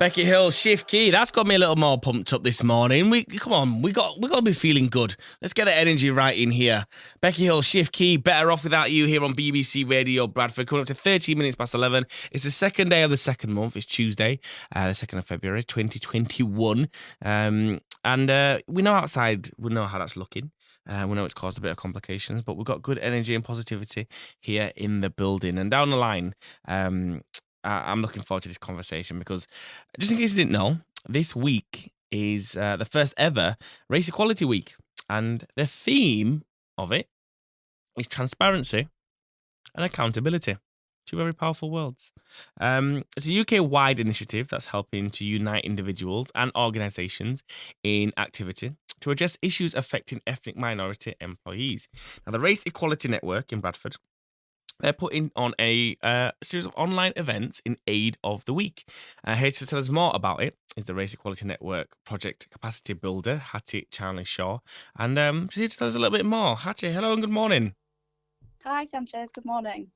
Becky Hill, Shift Key. That's got me a little more pumped up this morning. We got to be feeling good. Let's get the energy right in here. Becky Hill, Shift Key. Better Off Without You here on BBC Radio Bradford. Coming up to 13 minutes past 11. It's the second day of the second month. It's Tuesday, the 2nd of February, 2021. And we know outside. We know how that's looking. We know it's caused a bit of complications, but we've got good energy and positivity here in the building. And down the line, I'm looking forward to this conversation because, just in case you didn't know, this week is the first ever Race Equality Week. And the theme of it is transparency and accountability. Two very powerful words. It's a UK-wide initiative that's helping to unite individuals and organisations in activity to address issues affecting ethnic minority employees. Now, the Race Equality Network in Bradford, they're putting on a series of online events in aid of the week. Here to tell us more about it is the Race Equality Network Project Capacity Builder, Hattie Charnley-Shaw. And she's here to tell us a little bit more. Hattie, hello and good morning. Hi, Sanchez. Good morning.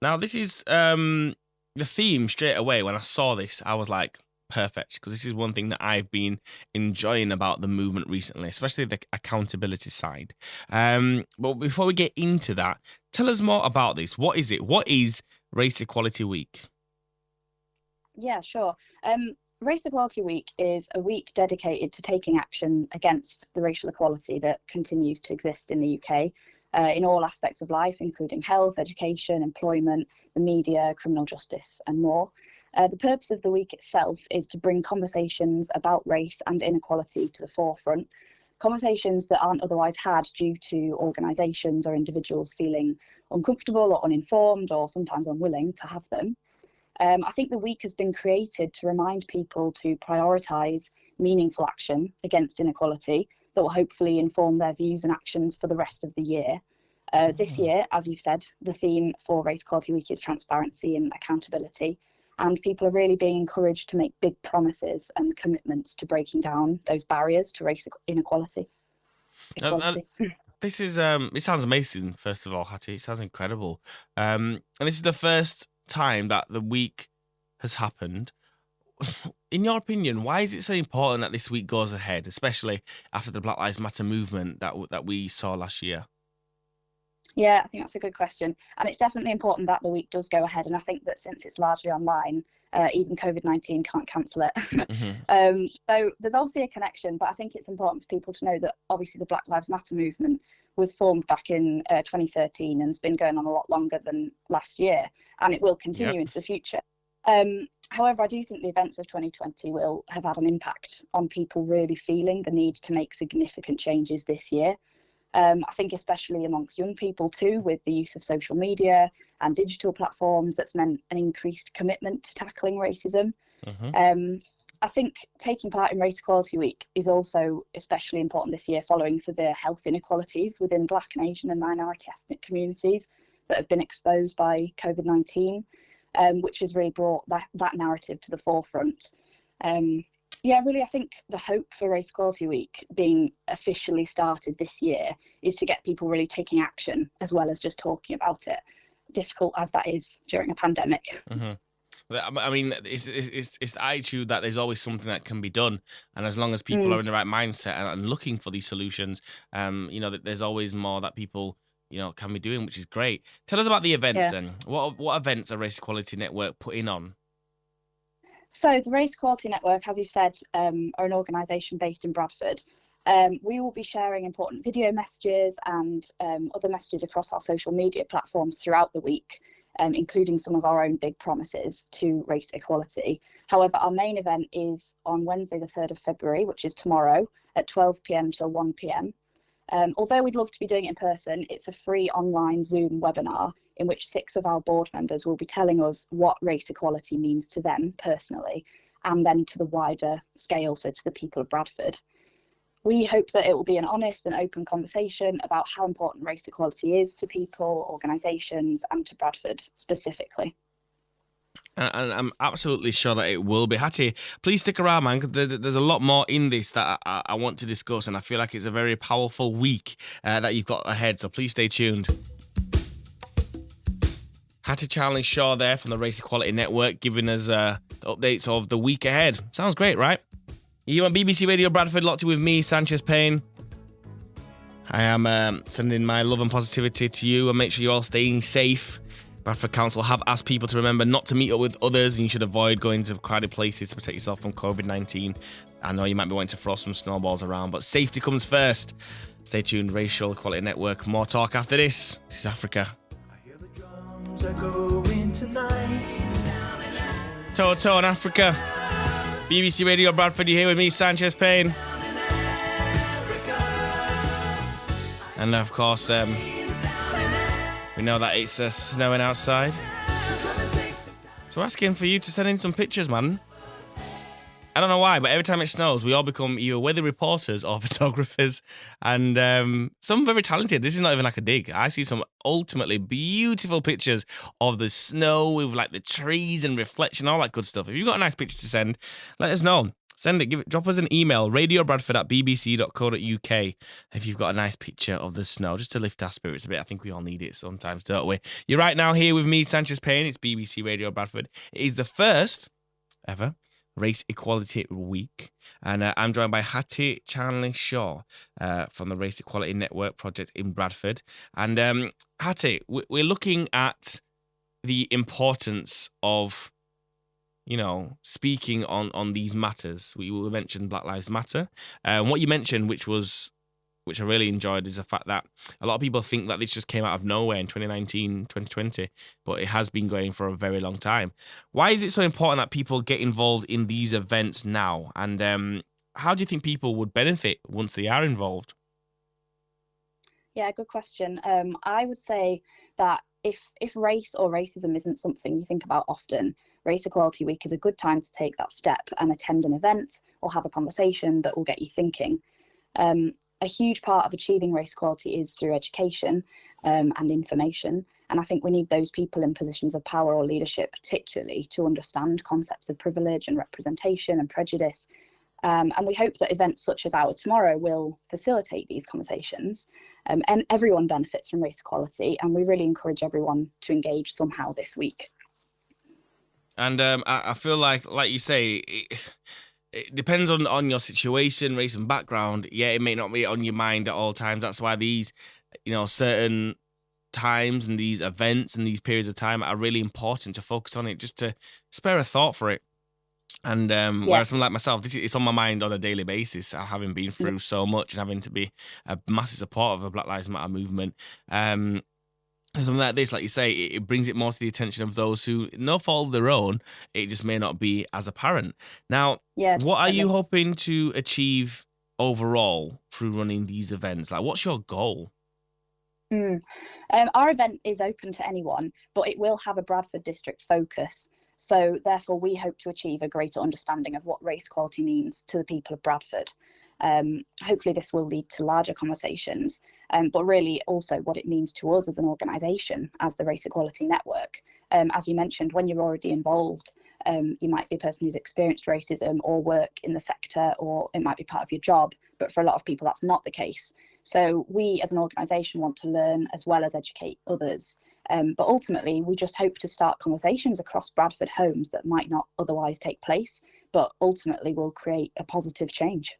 Now, this is the theme straight away. When I saw this, I was like, perfect, because this is one thing that I've been enjoying about the movement recently, especially the accountability side. But before we get into that, tell us more about this. What is it? What is Race Equality Week? Yeah, sure. Race Equality Week is a week dedicated to taking action against the racial equality that continues to exist in the UK in all aspects of life, including health, education, employment, the media, criminal justice, and more. The purpose of the week itself is to bring conversations about race and inequality to the forefront, conversations that aren't otherwise had due to organisations or individuals feeling uncomfortable or uninformed or sometimes unwilling to have them. I think the week has been created to remind people to prioritise meaningful action against inequality that will hopefully inform their views and actions for the rest of the year. This year, as you said, the theme for Race Equality Week is transparency and accountability. And people are really being encouraged to make big promises and commitments to breaking down those barriers to race inequality. This is it sounds amazing. First of all, Hattie, it sounds incredible. And this is the first time that the week has happened. In your opinion, why is it so important that this week goes ahead, especially after the Black Lives Matter movement that we saw last year? Yeah, I think that's a good question. And it's definitely important that the week does go ahead. And I think that since it's largely online, even COVID-19 can't cancel it. Mm-hmm. So there's obviously a connection, but I think it's important for people to know that obviously the Black Lives Matter movement was formed back in 2013 and has been going on a lot longer than last year. And it will continue into the future. However, I do think the events of 2020 will have had an impact on people really feeling the need to make significant changes this year. I think especially amongst young people too, with the use of social media and digital platforms, that's meant an increased commitment to tackling racism. Mm-hmm. I think taking part in Race Equality Week is also especially important this year following severe health inequalities within Black and Asian and minority ethnic communities that have been exposed by COVID-19, which has really brought that narrative to the forefront. I think the hope for Race Equality Week being officially started this year is to get people really taking action as well as just talking about it, difficult as that is during a pandemic. Mm-hmm. I mean, it's the attitude that there's always something that can be done, and as long as people are in the right mindset and looking for these solutions, there's always more that people can be doing, which is great. Tell us about the events then. What events are Race Equality Network putting on? So the Race Equality Network, as you've said, are an organisation based in Bradford. We will be sharing important video messages and other messages across our social media platforms throughout the week, including some of our own big promises to race equality. However, our main event is on Wednesday, the 3rd of February, which is tomorrow at 12 p.m. till 1 p.m. Although we'd love to be doing it in person, it's a free online Zoom webinar in which 6 of our board members will be telling us what race equality means to them personally, and then to the wider scale, so to the people of Bradford. We hope that it will be an honest and open conversation about how important race equality is to people, organisations, and to Bradford specifically. And I'm absolutely sure that it will be. Hattie, please stick around, man, because there's a lot more in this that I want to discuss, and I feel like it's a very powerful week that you've got ahead, so please stay tuned. Hattie Charnley-Shaw there from the Race Equality Network, giving us the updates of the week ahead. Sounds great, right? You on BBC Radio Bradford, locked in with me, Sanchez, Payne. I am sending my love and positivity to you, and make sure you're all staying safe. Bradford Council have asked people to remember not to meet up with others, and you should avoid going to crowded places to protect yourself from COVID-19. I know you might be wanting to throw some snowballs around, but safety comes first. Stay tuned, Racial Equality Network. More talk after this. This is Africa. Toto in Africa. BBC Radio Bradford, you here with me, Sanchez, Payne. And of course, we know that it's snowing outside. So we're asking for you to send in some pictures, man. I don't know why, but every time it snows, we all become either weather reporters or photographers. And some very talented. This is not even like a dig. I see some ultimately beautiful pictures of the snow with like the trees and reflection, all that good stuff. If you've got a nice picture to send, let us know. Send it, drop us an email, radiobradford@bbc.co.uk if you've got a nice picture of the snow, just to lift our spirits a bit. I think we all need it sometimes, don't we? You're right now here with me, Sanchez Payne. It's BBC Radio Bradford. It is the first ever Race Equality Week, and I'm joined by Hattie Charnley-Shaw from the Race Equality Network project in Bradford. And Hattie, we're looking at the importance of, you know, speaking on these matters. We mentioned Black Lives Matter. What you mentioned, which I really enjoyed, is the fact that a lot of people think that this just came out of nowhere in 2019, 2020, but it has been going for a very long time. Why is it so important that people get involved in these events now? And how do you think people would benefit once they are involved? Yeah, good question. I would say that if race or racism isn't something you think about often, Race Equality Week is a good time to take that step and attend an event or have a conversation that will get you thinking. A huge part of achieving race equality is through education and information. And I think we need those people in positions of power or leadership, particularly, to understand concepts of privilege and representation and prejudice. And we hope that events such as ours tomorrow will facilitate these conversations. And everyone benefits from race equality, and we really encourage everyone to engage somehow this week. And I feel like you say, it depends on your situation, race and background. Yeah, it may not be on your mind at all times. That's why these, you know, certain times and these events and these periods of time are really important to focus on it, just to spare a thought for it. And whereas someone like myself, it's on my mind on a daily basis, having been through so much and having to be a massive supporter of the Black Lives Matter movement. Something like this, like you say, it brings it more to the attention of those who, no fault of their own, it just may not be as apparent. Now, what are you hoping to achieve overall through running these events? Like, what's your goal? Our event is open to anyone, but it will have a Bradford district focus. So therefore, we hope to achieve a greater understanding of what race equality means to the people of Bradford. Hopefully this will lead to larger conversations, but really also what it means to us as an organisation, as the Race Equality Network. As you mentioned, when you're already involved, you might be a person who's experienced racism or work in the sector, or it might be part of your job, but for a lot of people that's not the case. So we as an organisation want to learn as well as educate others. But ultimately, we just hope to start conversations across Bradford homes that might not otherwise take place, but ultimately will create a positive change.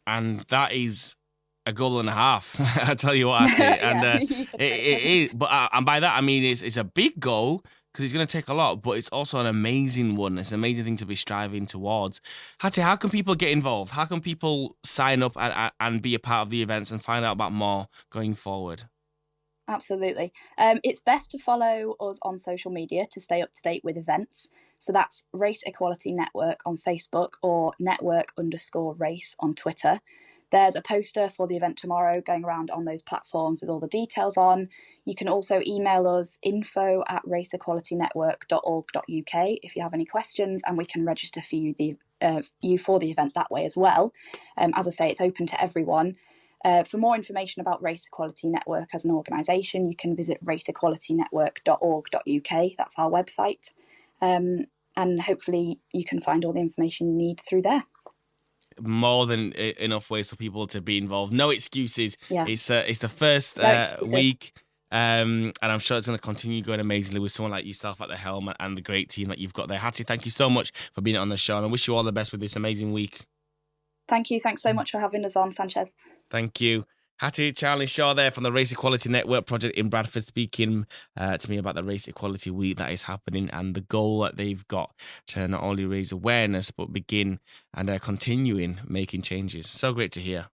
And that is a goal and a half. I tell you what, Hattie. And it is, but and by that I mean it's a big goal because it's going to take a lot, but it's also an amazing one. It's an amazing thing to be striving towards. Hattie, how can people get involved? How can people sign up and be a part of the events and find out about more going forward? Absolutely. It's best to follow us on social media to stay up to date with events. So that's Race Equality Network on Facebook or network_race on Twitter. There's a poster for the event tomorrow going around on those platforms with all the details on. You can also email us info@raceequalitynetwork.org.uk if you have any questions, and we can register for you for the event that way as well. As I say, it's open to everyone. For more information about Race Equality Network as an organisation, you can visit raceequalitynetwork.org.uk. That's our website. And hopefully you can find all the information you need through there. More than enough ways for people to be involved. No excuses. Yeah. It's the first No excuses. week. And I'm sure it's going to continue going amazingly with someone like yourself at the helm and the great team that you've got there. Hattie, thank you so much for being on the show, and I wish you all the best with this amazing week. Thank you. Thanks so much for having us on, Sanchez. Thank you. Hattie Charnley-Shaw there from the Race Equality Network project in Bradford, speaking to me about the Race Equality Week that is happening and the goal that they've got to not only raise awareness but begin and continuing making changes. So great to hear.